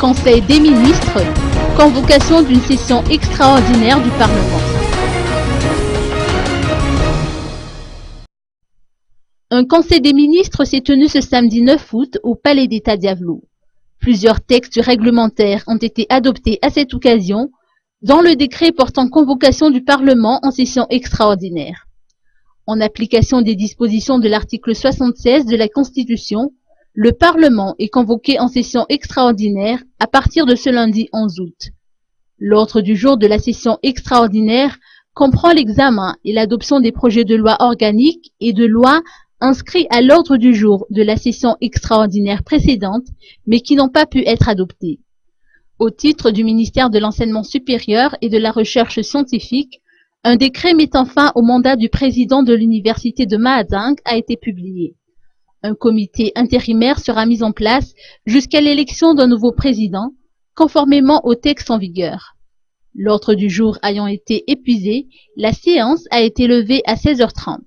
Conseil des ministres, convocation d'une session extraordinaire du Parlement. Un Conseil des ministres s'est tenu ce samedi 9 août au Palais d'État Diavlo. Plusieurs textes réglementaires ont été adoptés à cette occasion, dont le décret portant convocation du Parlement en session extraordinaire. En application des dispositions de l'article 76 de la Constitution, le Parlement est convoqué en session extraordinaire à partir de ce lundi 11 août. L'ordre du jour de la session extraordinaire comprend l'examen et l'adoption des projets de loi organiques et de loi inscrits à l'ordre du jour de la session extraordinaire précédente, mais qui n'ont pas pu être adoptés. Au titre du ministère de l'Enseignement supérieur et de la Recherche scientifique, un décret mettant fin au mandat du président de l'université de Mahadingue a été publié. Un comité intérimaire sera mis en place jusqu'à l'élection d'un nouveau président, conformément au texte en vigueur. L'ordre du jour ayant été épuisé, la séance a été levée à 16h30.